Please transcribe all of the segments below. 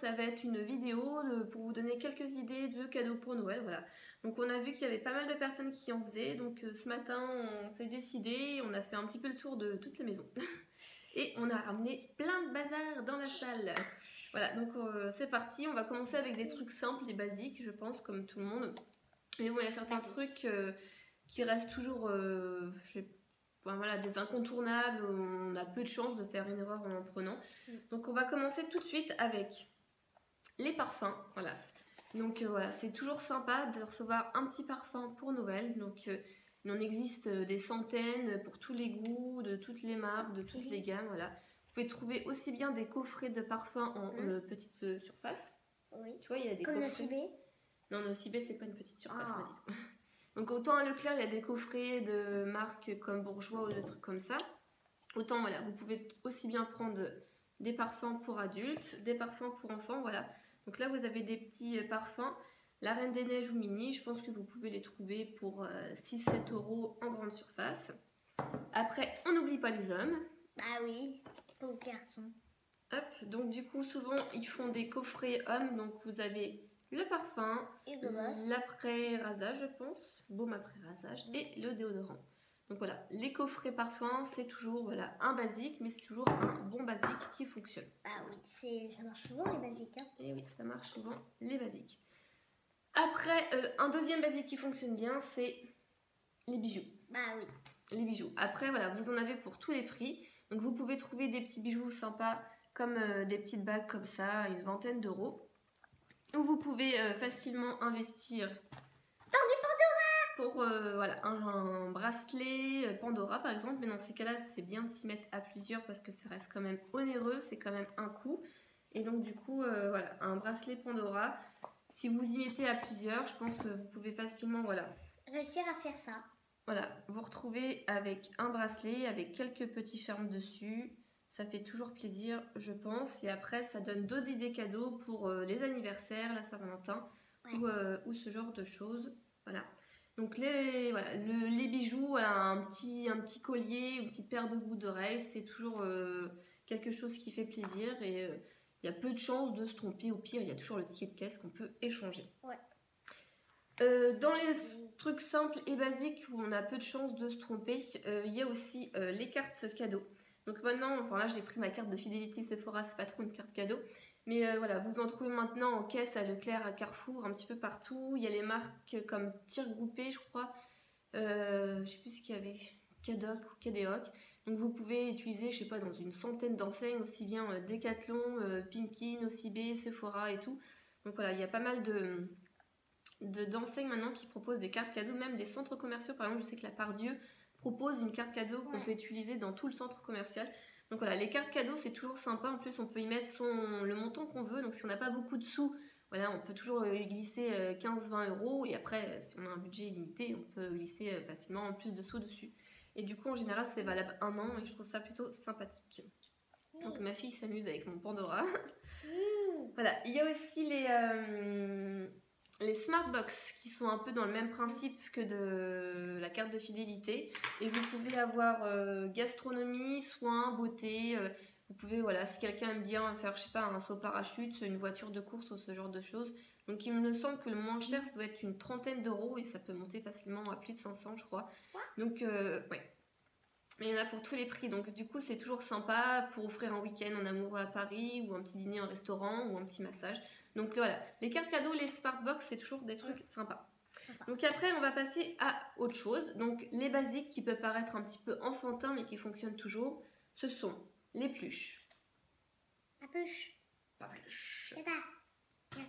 ça va être une vidéo pour vous donner quelques idées de cadeaux pour Noël, voilà. Donc on a vu qu'il y avait pas mal de personnes qui en faisaient, donc ce matin on s'est décidé, on a fait un petit peu le tour de toutes les maisons. Et on a ramené plein de bazar dans la salle. Voilà, donc c'est parti, on va commencer avec des trucs simples et basiques, je pense, comme tout le monde. Mais bon, il y a certains trucs qui restent toujours, enfin, voilà, des incontournables, on a peu de chances de faire une erreur en prenant. Donc on va commencer tout de suite avec les parfums, voilà. Donc voilà, c'est toujours sympa de recevoir un petit parfum pour Noël. Donc il en existe des centaines pour tous les goûts, de toutes les marques, de toutes les gammes, voilà. Vous pouvez trouver aussi bien des coffrets de parfums en petite surface. Oui. Tu vois, il y a des comme coffrets. Nocibé. Non, Nocibé, c'est pas une petite surface, on a dit. Donc autant à Leclerc, il y a des coffrets de marques comme Bourjois ou des trucs comme ça. Autant voilà, vous pouvez aussi bien prendre des parfums pour adultes, des parfums pour enfants, voilà. Donc là, vous avez des petits parfums. La Reine des Neiges ou Mini, je pense que vous pouvez les trouver pour 6-7 € en grande surface. Après, on n'oublie pas les hommes. Bah oui, pour garçons. Hop, donc du coup, souvent, ils font des coffrets hommes. Donc vous avez le parfum, l'après-rasage, je pense, baume après-rasage, et le déodorant. Donc voilà, les coffrets parfums, c'est toujours voilà, un basique, mais c'est toujours un bon basique qui fonctionne. Ah oui, ça marche souvent les basiques. Hein. Et oui, ça marche souvent les basiques. Après, un deuxième basique qui fonctionne bien, c'est les bijoux. Bah oui. Les bijoux. Après, voilà, vous en avez pour tous les prix. Donc vous pouvez trouver des petits bijoux sympas, comme des petites bagues comme ça, une vingtaine d'euros. Ou vous pouvez facilement investir dans des Pandora pour voilà, un bracelet Pandora par exemple. Mais dans ces cas-là, c'est bien de s'y mettre à plusieurs parce que ça reste quand même onéreux, c'est quand même un coût. Et donc du coup, voilà, un bracelet Pandora, si vous y mettez à plusieurs, je pense que vous pouvez facilement voilà, réussir à faire ça. Voilà, vous retrouvez avec un bracelet, avec quelques petits charmes dessus. Ça fait toujours plaisir, je pense. Et après, ça donne d'autres idées cadeaux pour les anniversaires, la Saint-Valentin ou ce genre de choses. Voilà. Donc les bijoux, voilà, un petit collier, une petite paire de boucles d'oreilles, c'est toujours quelque chose qui fait plaisir. Et il y a peu de chances de se tromper. Au pire, il y a toujours le ticket de caisse qu'on peut échanger. Ouais. Dans les trucs simples et basiques où on a peu de chances de se tromper, il y a aussi les cartes cadeaux. Donc maintenant, enfin là j'ai pris ma carte de fidélité Sephora, c'est pas trop une carte cadeau. Mais voilà, vous en trouvez maintenant en caisse à Leclerc, à Carrefour, un petit peu partout. Il y a les marques comme Tir Groupé, je crois. Je sais plus ce qu'il y avait, Cadoc ou Cadéoc. Donc vous pouvez utiliser, je sais pas, dans une centaine d'enseignes, aussi bien Decathlon, Pimkin, OCB, Sephora et tout. Donc voilà, il y a pas mal d'enseignes maintenant qui proposent des cartes cadeaux, même des centres commerciaux. Par exemple, je sais que la Pardieu propose une carte cadeau qu'on peut utiliser dans tout le centre commercial. Donc voilà, les cartes cadeaux, c'est toujours sympa. En plus, on peut y mettre le montant qu'on veut. Donc si on n'a pas beaucoup de sous, voilà, on peut toujours y glisser 15-20 €. Et après, si on a un budget illimité, on peut glisser facilement plus de sous dessus. Et du coup, en général, c'est valable 1 an et je trouve ça plutôt sympathique. Donc ma fille s'amuse avec mon Pandora. Voilà, il y a aussi les Smartbox qui sont un peu dans le même principe que de la carte de fidélité. Et vous pouvez avoir gastronomie, soins, beauté. Vous pouvez, voilà, si quelqu'un aime bien faire, je sais pas, un saut parachute, une voiture de course ou ce genre de choses. Donc il me semble que le moins cher, ça doit être une trentaine d'euros et ça peut monter facilement à plus de 500, je crois. Donc, ouais. Mais il y en a pour tous les prix, donc du coup c'est toujours sympa pour offrir un week-end en amoureux à Paris ou un petit dîner en restaurant ou un petit massage. Donc voilà, les cartes cadeaux, les Smartbox, c'est toujours des trucs sympas. Donc après on va passer à autre chose. Donc les basiques qui peuvent paraître un petit peu enfantins mais qui fonctionnent toujours, ce sont les peluches. La peluche. Pas peluche. C'est pas.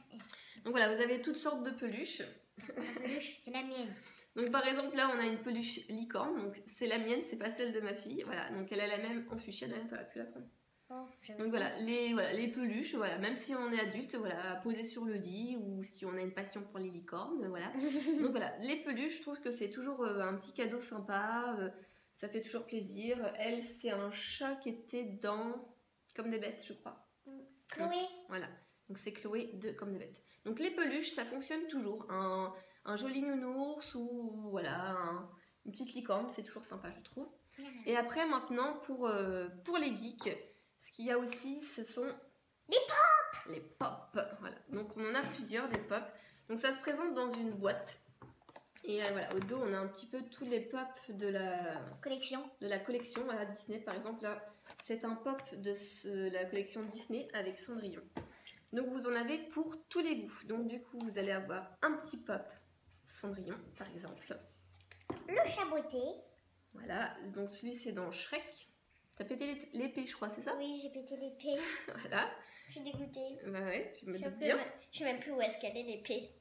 Donc voilà, vous avez toutes sortes de peluches. La peluche, c'est la mienne. Donc par exemple là on a une peluche licorne, donc c'est la mienne, c'est pas celle de ma fille, voilà, donc elle a la même en fuchsia, d'ailleurs t'aurais pu la prendre. Oh, donc voilà les peluches, voilà, même si on est adulte, voilà, poser sur le lit ou si on a une passion pour les licornes, voilà. Donc voilà, les peluches, je trouve que c'est toujours un petit cadeau sympa, ça fait toujours plaisir. Elle, c'est un chat qui était dans Comme des bêtes, je crois. Chloé. Donc, voilà, donc c'est Chloé de Comme des bêtes. Donc les peluches, ça fonctionne toujours. Un joli nounours ou voilà, une petite licorne, c'est toujours sympa, je trouve. Et après, maintenant, pour les geeks, ce qu'il y a aussi, ce sont les pops. les pop. Voilà. Donc on en a plusieurs des pop. Donc ça se présente dans une boîte. Et voilà, au dos, on a un petit peu tous les pop de la Collection. Voilà, Disney, par exemple, là, c'est un pop de la collection Disney avec Cendrillon. Donc vous en avez pour tous les goûts. Donc du coup, vous allez avoir un petit pop Cendrillon, par exemple. Le chaboté. Voilà, donc celui c'est dans Shrek. T'as pété l'épée, je crois, c'est ça? Oui, j'ai pété l'épée. Voilà. Je suis dégoûtée. Bah ouais, je me doute bien. Je sais même plus où est-ce qu'elle est l'épée.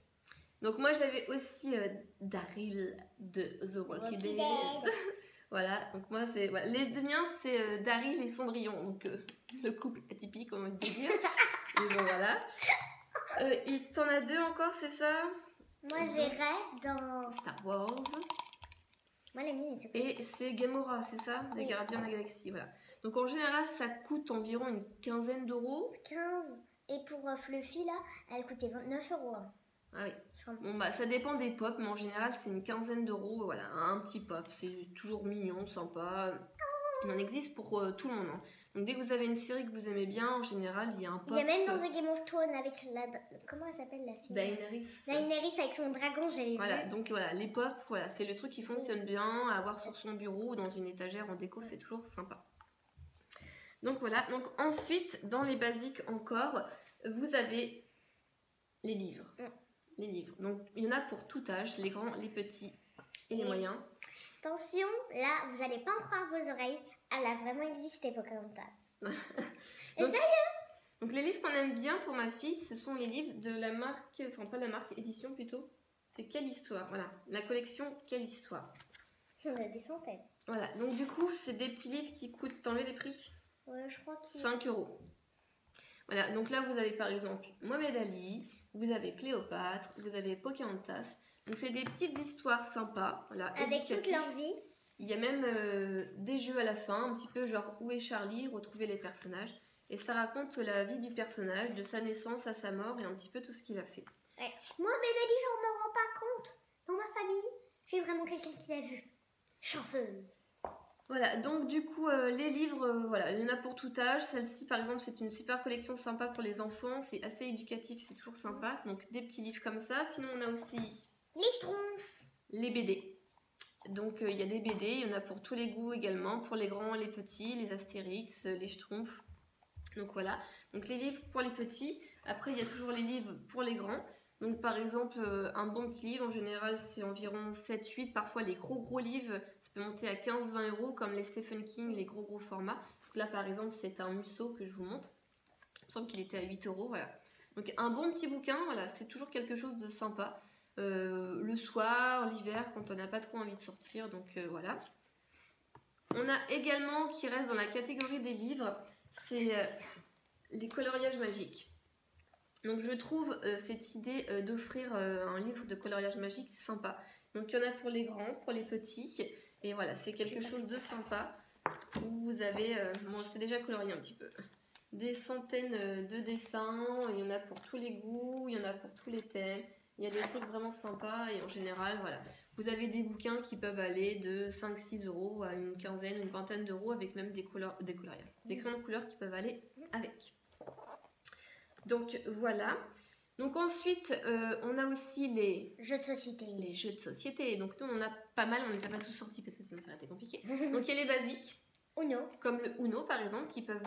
Donc moi j'avais aussi Daryl de The Walking Dead. Voilà, donc moi c'est... Voilà. Les deux miens c'est Daryl et Cendrillon, donc le couple atypique on va dire. Et bon voilà. T'en as deux encore, c'est ça? Moi j'irais dans Star Wars. Moi la mienne c'est Et c'est Gamora, c'est ça? Des Oui. Gardiens de la Galaxie, voilà. Donc en général ça coûte environ une quinzaine d'euros. 15. Et pour Fluffy là, elle coûtait 29 €. Ah oui. Bon bah ça dépend des pop, mais en général c'est une quinzaine d'euros, voilà, un petit pop, c'est toujours mignon, sympa. Il en existe pour tout le monde. Hein. Donc dès que vous avez une série que vous aimez bien, en général il y a un pop. Il y a même dans The Game of Thrones avec la... Comment elle s'appelle la fille? Daenerys. Daenerys avec son dragon, j'avais Voilà, vu. donc voilà, les pop, voilà, c'est le truc qui fonctionne bien, à avoir sur son bureau ou dans une étagère en déco, c'est toujours sympa. Donc voilà, donc ensuite, dans les basiques encore, vous avez les livres. Les livres. Donc il y en a pour tout âge, les grands, les petits et les moyens. Attention, là, vous n'allez pas en croire vos oreilles. Elle a vraiment existé, Pocahontas. Donc les livres qu'on aime bien pour ma fille, ce sont les livres de la marque, enfin pas la marque, édition plutôt. C'est Quelle Histoire, voilà. La collection Quelle Histoire. Il y en a des centaines. Voilà, donc du coup, c'est des petits livres qui coûtent, t'enlèves les prix? Ouais, je crois qu'il... 5 €. Voilà, donc là vous avez par exemple Mohamed Ali, vous avez Cléopâtre, vous avez Pocahontas. Donc c'est des petites histoires sympas, voilà, avec toute éducatives. leur vie. Il y a même des jeux à la fin, un petit peu genre Où est Charlie, retrouver les personnages. Et ça raconte la vie du personnage, de sa naissance à sa mort et un petit peu tout ce qu'il a fait. Ouais. Mohamed Ali, j'en me rends pas compte. Dans ma famille, j'ai vraiment quelqu'un qui l'a vu. Chanceuse. Voilà, donc du coup, les livres, voilà, il y en a pour tout âge. Celle-ci, par exemple, c'est une super collection sympa pour les enfants. C'est assez éducatif, c'est toujours sympa. Donc des petits livres comme ça. Sinon, on a aussi Les Schtroumpfs. les BD. Donc il y a des BD, il y en a pour tous les goûts également, pour les grands, les petits, les Astérix, les Schtroumpfs. Donc voilà, donc les livres pour les petits. Après, il y a toujours les livres pour les grands. Donc par exemple, un bon petit livre, en général, c'est environ 7-8. Parfois, les gros livres, ça peut monter à 15-20 € comme les Stephen King, les gros formats. Donc là, par exemple, c'est un Musso que je vous montre. Il me semble qu'il était à 8 €, voilà. Donc un bon petit bouquin, voilà, c'est toujours quelque chose de sympa. Le soir, l'hiver, quand on n'a pas trop envie de sortir, donc voilà. On a également, qui reste dans la catégorie des livres, c'est les coloriages magiques. Donc je trouve cette idée d'offrir un livre de coloriage magique sympa. Donc il y en a pour les grands, pour les petits, et voilà, c'est quelque chose de sympa où vous avez, bon c'est déjà colorié un petit peu, des centaines de dessins, il y en a pour tous les goûts, il y en a pour tous les thèmes. Il y a des trucs vraiment sympas et en général, voilà, vous avez des bouquins qui peuvent aller de 5-6 € à une quinzaine, une vingtaine d'euros avec même des coloriages, des crayons de couleur qui peuvent aller avec. Donc voilà. Donc ensuite, on a aussi les jeux de société. Les jeux de société. Donc nous, on en a pas mal, on ne les a pas tous sortis parce que sinon ça aurait été compliqué. Donc il y a les basiques. Uno. Comme le Uno par exemple, qui peuvent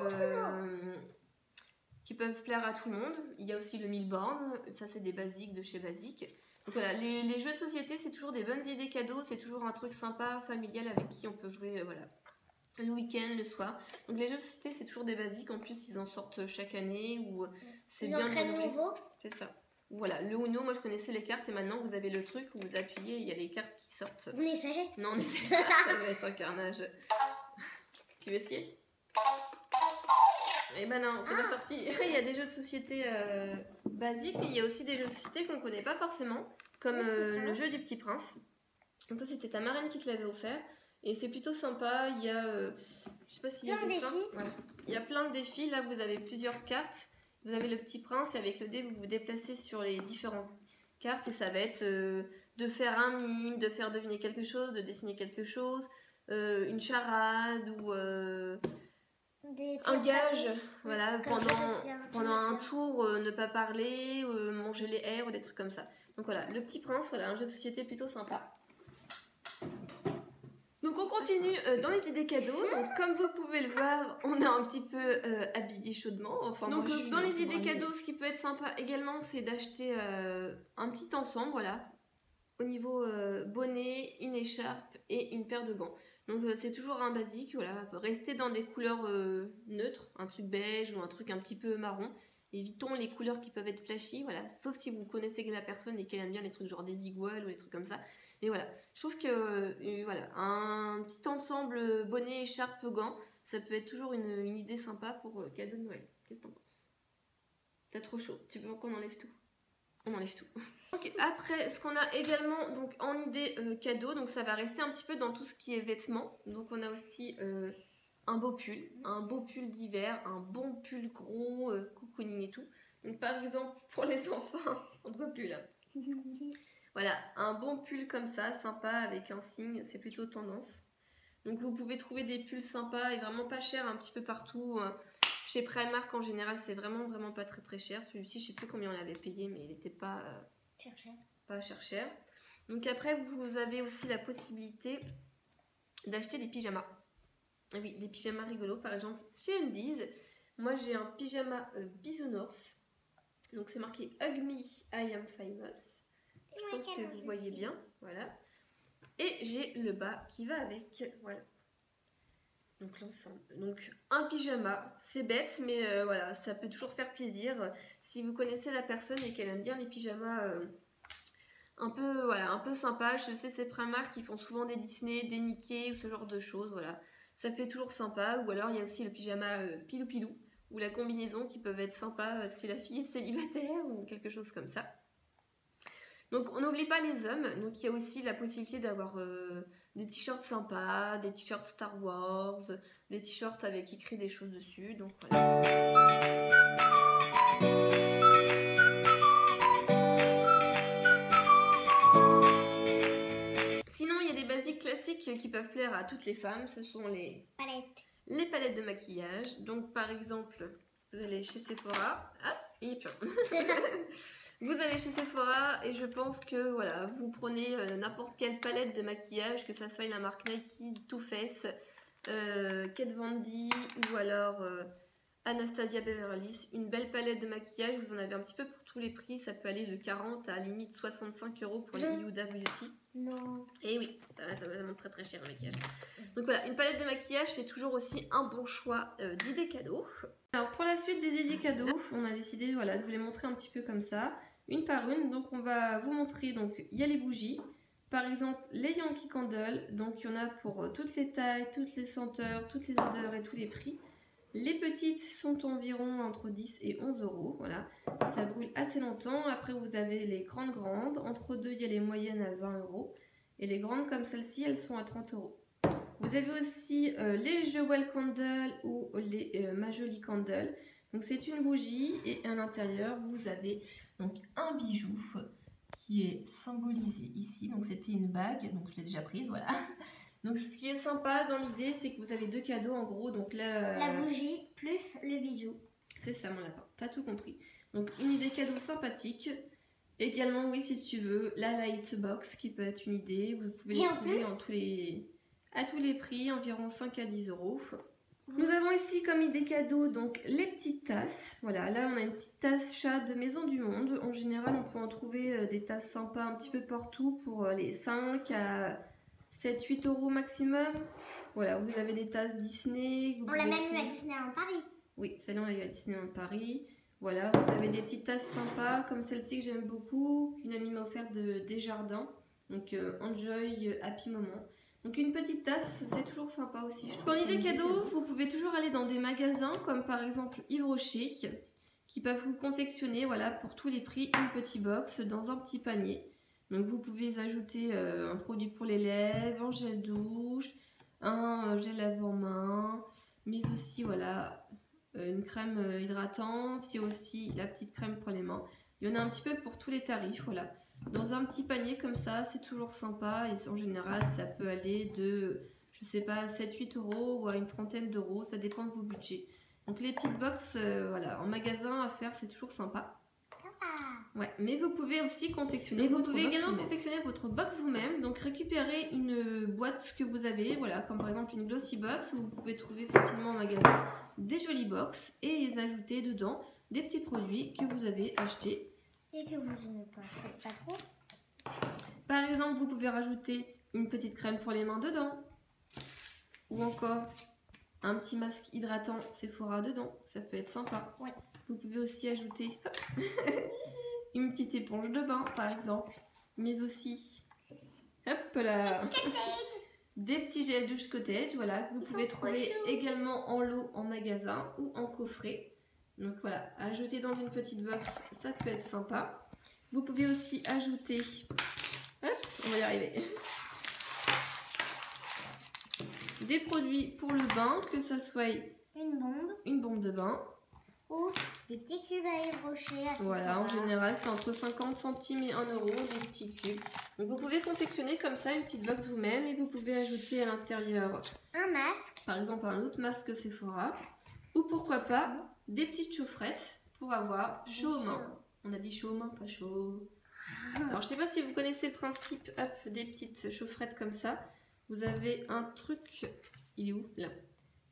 plaire à tout le monde. Il y a aussi le Milborn, ça c'est des basiques de chez Basique. Donc voilà, les jeux de société, c'est toujours des bonnes idées cadeaux, c'est toujours un truc sympa, familial avec qui on peut jouer voilà, le week-end, le soir. Donc les jeux de société, c'est toujours des basiques, en plus ils en sortent chaque année, ou c'est bien renouvelé. C'est ça. Voilà, le Uno, moi je connaissais les cartes et maintenant vous avez le truc où vous appuyez, il y a les cartes qui sortent. On essaie? Non, on essaie pas, ça va être un carnage. Tu veux essayer? Eh ben non, c'est pas sorti. Après, il y a des jeux de société basiques, mais il y a aussi des jeux de société qu'on connaît pas forcément, comme le jeu du Petit Prince. Donc ça, c'était ta marraine qui te l'avait offert. Et c'est plutôt sympa. Il y a, je sais pas s'il y a plein de défis. Voilà. Il y a plein de défis. Là, vous avez plusieurs cartes. Vous avez le Petit Prince et avec le dé, vous vous déplacez sur les différentes cartes et ça va être de faire un mime, de faire deviner quelque chose, de dessiner quelque chose, une charade ou un gage, voilà, Comme pendant un tour, ne pas parler, manger les airs ou des trucs comme ça. Donc voilà, le Petit Prince, voilà, un jeu de société plutôt sympa. Donc on continue dans les idées cadeaux. Donc comme vous pouvez le voir, on est un petit peu habillé chaudement. Enfin, donc dans les idées cadeaux, ce qui peut être sympa également, c'est d'acheter un petit ensemble, voilà. Au niveau bonnet, une écharpe et une paire de gants. Donc c'est toujours un basique, voilà. Rester dans des couleurs neutres, un truc beige ou un truc un petit peu marron. Évitons les couleurs qui peuvent être flashy, voilà. Sauf si vous connaissez la personne et qu'elle aime bien les trucs genre des iguales ou des trucs comme ça. Mais voilà, je trouve que voilà, un petit ensemble bonnet, écharpe, gants, ça peut être toujours une idée sympa pour cadeau de Noël. Qu'est-ce que t'en penses? T'as trop chaud, tu veux qu'on enlève tout? On enlève tout. Donc, après, ce qu'on a également donc, en idée cadeau, donc ça va rester un petit peu dans tout ce qui est vêtements. Donc on a aussi un beau pull d'hiver, un bon pull gros, cocooning et tout. Donc par exemple, pour les enfants, on ne voit plus là. Voilà, un bon pull comme ça, sympa, avec un signe, c'est plutôt tendance. Donc vous pouvez trouver des pulls sympas et vraiment pas chers un petit peu partout. Chez Primark en général, c'est vraiment pas très cher. Celui-ci, je sais plus combien on l'avait payé, mais il n'était pas cher. Donc après, vous avez aussi la possibilité d'acheter des pyjamas. Oui, des pyjamas rigolos. Par exemple, chez Undies, moi j'ai un pyjama bisounours. Donc c'est marqué Hug Me, I am famous. Je pense que vous voyez bien. Voilà. Et j'ai le bas qui va avec. Voilà. Donc l'ensemble. Donc un pyjama, c'est bête, mais voilà, ça peut toujours faire plaisir. Si vous connaissez la personne et qu'elle aime bien les pyjamas un peu sympa, je sais c'est Primark qui font souvent des Disney, des Mickey ou ce genre de choses, voilà. Ça fait toujours sympa. Ou alors il y a aussi le pyjama pilou pilou ou la combinaison qui peuvent être sympas si la fille est célibataire ou quelque chose comme ça. Donc on n'oublie pas les hommes, donc il y a aussi la possibilité d'avoir des t-shirts sympas, des t-shirts Star Wars, des t-shirts avec écrit des choses dessus, donc voilà. Sinon il y a des basiques classiques qui peuvent plaire à toutes les femmes, ce sont les palettes de maquillage. Donc par exemple, vous allez chez Sephora, vous allez chez Sephora et je pense que voilà, vous prenez n'importe quelle palette de maquillage, que ça soit la marque Nike, Too Faced, Kat Von D ou alors Anastasia Beverly Hills. Une belle palette de maquillage, vous en avez un petit peu pour tous les prix, ça peut aller de 40 à limite 65 € pour les Huda Beauty. Non. Et oui, ça va vraiment très cher le maquillage. Donc voilà, une palette de maquillage, c'est toujours aussi un bon choix d'idées cadeaux. Alors pour la suite des idées cadeaux, on a décidé voilà, de vous les montrer un petit peu comme ça, une par une. Donc on va vous montrer, donc il y a les bougies. Par exemple, les Yankee Candle, donc il y en a pour toutes les tailles, toutes les senteurs, toutes les odeurs et tous les prix. Les petites sont environ entre 10 et 11 €, voilà, ça brûle assez longtemps. Après vous avez les grandes, entre deux il y a les moyennes à 20 € et les grandes comme celle-ci elles sont à 30 €. Vous avez aussi les Jewel Candle ou les Majoli Candle. Donc c'est une bougie et à l'intérieur vous avez donc un bijou qui est symbolisé ici. Donc c'était une bague, donc je l'ai déjà prise, voilà. Donc ce qui est sympa dans l'idée, c'est que vous avez deux cadeaux en gros. Donc là, la bougie plus le bijou. C'est ça mon lapin, t'as tout compris. Donc une idée cadeau sympathique. Également, oui, si tu veux, la Lightbox qui peut être une idée. Vous pouvez les trouver à tous les prix, environ 5 à 10 €. Nous avons ici comme idée cadeau donc les petites tasses. Voilà, là on a une petite tasse chat de Maison du Monde. En général, on peut en trouver des tasses sympas un petit peu partout pour les 5 à 7-8 € maximum. Voilà, vous avez des tasses Disney. On l'a même eu à Disneyland Paris. Oui, celle-là on l'a eu à Disneyland Paris. Voilà, vous avez des petites tasses sympas comme celle-ci que j'aime beaucoup, qu'une amie m'a offert de Desjardins. Donc Enjoy Happy Moment. Donc une petite tasse, c'est toujours sympa aussi. Pour l'idée cadeau, vous pouvez toujours aller dans des magasins comme par exemple Yves Rocher qui peuvent vous confectionner voilà, pour tous les prix une petite box dans un petit panier. Donc vous pouvez ajouter un produit pour les lèvres, un gel douche, un gel lave-en-main, mais aussi voilà une crème hydratante, il y a aussi la petite crème pour les mains. Il y en a un petit peu pour tous les tarifs, voilà. Dans un petit panier comme ça, c'est toujours sympa et en général, ça peut aller de, je je sais pas, 7-8 euros ou à une trentaine d'euros, ça dépend de vos budgets. Donc les petites box, voilà, en magasin à faire, c'est toujours sympa. Ouais, mais vous pouvez aussi confectionner confectionner votre box vous-même. Donc récupérer une boîte que vous avez, voilà, comme par exemple une glossy box où vous pouvez trouver facilement en magasin des jolies box et les ajouter dedans des petits produits que vous avez achetés. Et que vous n'aimez pas trop. Par exemple, vous pouvez rajouter une petite crème pour les mains dedans. Ou encore un petit masque hydratant Sephora dedans. Ça peut être sympa. Ouais. Vous pouvez aussi ajouter une petite éponge de bain, par exemple. Mais aussi, hop là, des petits gels douche cottage, voilà, que vous pouvez trouver également en lot en magasin ou en coffret. Donc voilà, ajouter dans une petite box, ça peut être sympa. Vous pouvez aussi ajouter, hop, on va y arriver, des produits pour le bain, que ça soit une bombe de bain ou des petits cubes à ébrocher. Voilà, en général c'est entre 50 centimes et 1 euro les petits cubes. Donc vous pouvez confectionner comme ça une petite box vous-même et vous pouvez ajouter à l'intérieur un masque, par exemple un autre masque Sephora, ou pourquoi pas des petites chaufferettes pour avoir chaud aux mains. On a dit chaud aux mains, pas chaud. Alors je sais pas si vous connaissez le principe des petites chaufferettes comme ça. Vous avez un truc, il est où? Là.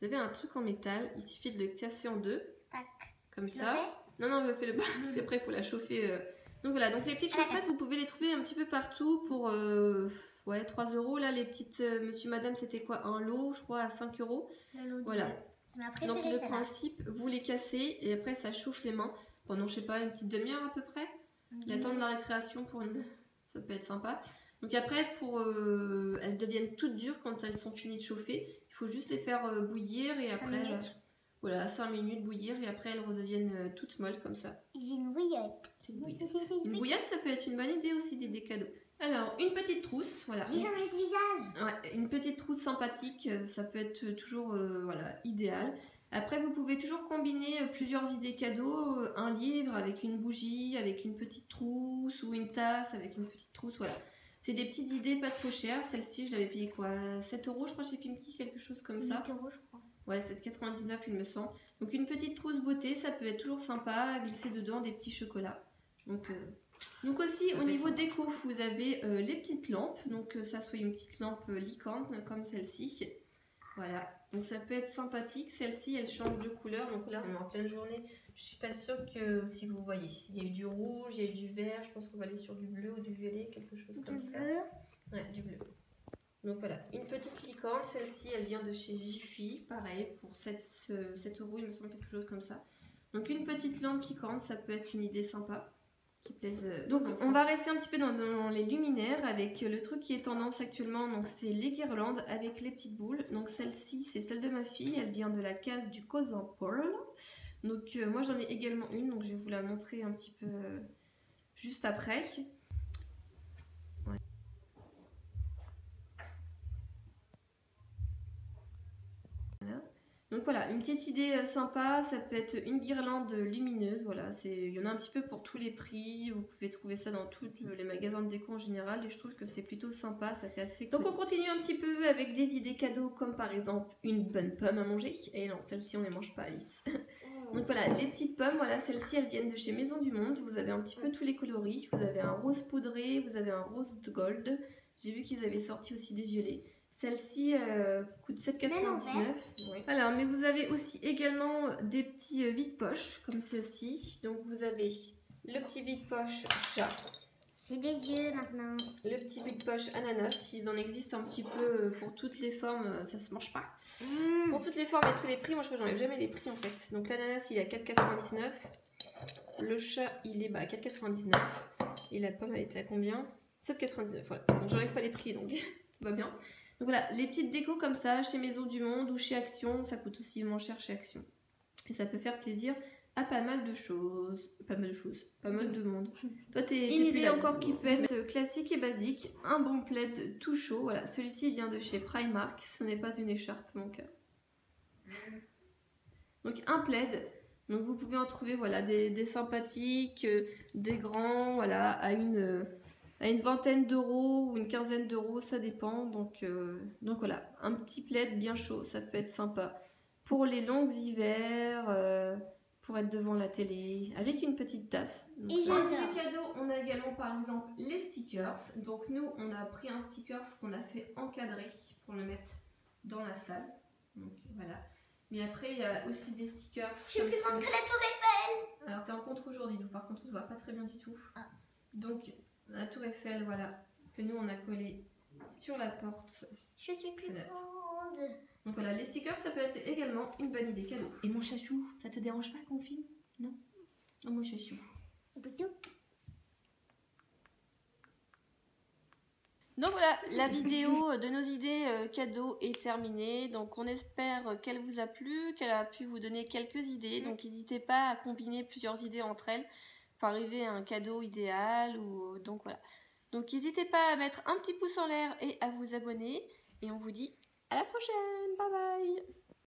Vous avez un truc en métal, il suffit de le casser en deux. Tac. Comme ça. Non, fais-le pas, parce qu'après il faut la chauffer. Donc voilà, donc les petites chaufferettes, vous pouvez les trouver un petit peu partout pour 3 euros. Là, les petites monsieur, madame, c'était quoi? Un lot, je crois, à 5 euros. Voilà. Donc le principe, vous les cassez et après ça chauffe les mains pendant, je sais pas, une petite demi-heure à peu près. Le temps de la récréation, ça peut être sympa. Donc après, pour elles deviennent toutes dures quand elles sont finies de chauffer. Il faut juste les faire bouillir et après... Voilà, 5 minutes bouillir et après elles redeviennent toutes molles comme ça. J'ai une bouillotte. Une bouillotte, ça peut être une bonne idée aussi des cadeaux. Alors, une petite trousse, voilà. J'ai changé de visage. Ouais, une petite trousse sympathique, ça peut être toujours voilà, idéal. Après, vous pouvez toujours combiner plusieurs idées cadeaux. Un livre avec une bougie, avec une petite trousse ou une tasse avec une petite trousse, voilà. C'est des petites idées pas trop chères. Celle-ci, je l'avais payée quoi, 7 euros, je crois, chez Pimki, quelque chose comme ça. 8 euros, je crois. Ouais, 7,99 il me semble. Donc une petite trousse beauté, ça peut être toujours sympa à glisser dedans des petits chocolats. Donc aussi au niveau déco, vous avez les petites lampes. Donc ça soit une petite lampe licorne comme celle-ci. Voilà, donc ça peut être sympathique. Celle-ci, elle change de couleur. Donc là, on est en pleine journée. Je suis pas sûre que si vous voyez. Il y a eu du rouge, il y a eu du vert. Je pense qu'on va aller sur du bleu ou du violet, quelque chose comme ça. Ouais, du bleu. Donc voilà, une petite licorne, celle-ci elle vient de chez Jiffy, pareil, pour 7 euros, il me semble, quelque chose comme ça. Donc une petite lampe licorne, ça peut être une idée sympa, qui plaise. Donc on va rester un petit peu dans les luminaires avec le truc qui est tendance actuellement, donc c'est les guirlandes avec les petites boules. Donc celle-ci, c'est celle de ma fille, elle vient de la case du Cousin Paul. Donc moi j'en ai également une, donc je vais vous la montrer un petit peu juste après. Donc voilà, une petite idée sympa, ça peut être une guirlande lumineuse, voilà, il y en a un petit peu pour tous les prix, vous pouvez trouver ça dans tous les magasins de déco en général et je trouve que c'est plutôt sympa, ça fait assez cool. Donc on continue un petit peu avec des idées cadeaux comme par exemple une bonne pomme à manger, et non, celle-ci on les mange pas, Alice. Donc voilà, les petites pommes, voilà, celles-ci elles viennent de chez Maison du Monde, vous avez un petit peu tous les coloris, vous avez un rose poudré, vous avez un rose gold, j'ai vu qu'ils avaient sorti aussi des violets. Celle-ci coûte 7,99. Oui. Alors, mais vous avez aussi également des petits vide-poches comme celle-ci. Donc, vous avez le petit vide-poche chat. J'ai des yeux maintenant. Le petit vide-poche ananas. Il en existe un petit peu pour toutes les formes. Ça se mange pas. Pour toutes les formes et tous les prix. Moi, je crois que j'enlève jamais les prix en fait. Donc, l'ananas, il est à 4,99. Le chat, il est à 4,99. Et la pomme, elle était à combien? 7,99. Voilà. Donc, j'enlève pas les prix. Donc, tout va bien. Donc voilà, les petites décos comme ça, chez Maison du Monde ou chez Action, ça coûte aussi moins cher chez Action. Et ça peut faire plaisir à pas mal de choses. Pas mal de monde. Toi, t'es une idée encore qui peut être classique et basique. Un bon plaid tout chaud. Voilà, celui-ci vient de chez Primark. Ce n'est pas une écharpe, mon cœur. Donc un plaid. Donc vous pouvez en trouver voilà, des sympathiques, des grands, voilà, à à une vingtaine d'euros ou une quinzaine d'euros, ça dépend. Donc voilà, un petit plaid bien chaud, ça peut être sympa. Pour les longs hivers, pour être devant la télé, avec une petite tasse. Donc, Et j'adore. les cadeaux, on a également par exemple les stickers. Donc nous, on a pris un sticker qu'on a fait encadrer pour le mettre dans la salle. Donc voilà. Mais après, il y a aussi des stickers. Je suis plus grande que la tour Eiffel. Alors, t'es en contre aujourd'hui, donc par contre, on ne voit pas très bien du tout. Ah. Donc, la tour Eiffel, voilà, que nous, on a collé sur la porte. Je suis plus Fenêtre. grande. Donc voilà, les stickers, ça peut être également une bonne idée cadeau. Et mon chachou, ça te dérange pas qu'on filme? Non? Oh, mon chachou. Plutôt. Donc voilà, la vidéo de nos idées cadeaux est terminée. Donc on espère qu'elle vous a plu, qu'elle a pu vous donner quelques idées. Donc n'hésitez pas à combiner plusieurs idées entre elles pour arriver à un cadeau idéal. Donc voilà. Donc n'hésitez pas à mettre un petit pouce en l'air et à vous abonner. Et on vous dit à la prochaine. Bye bye.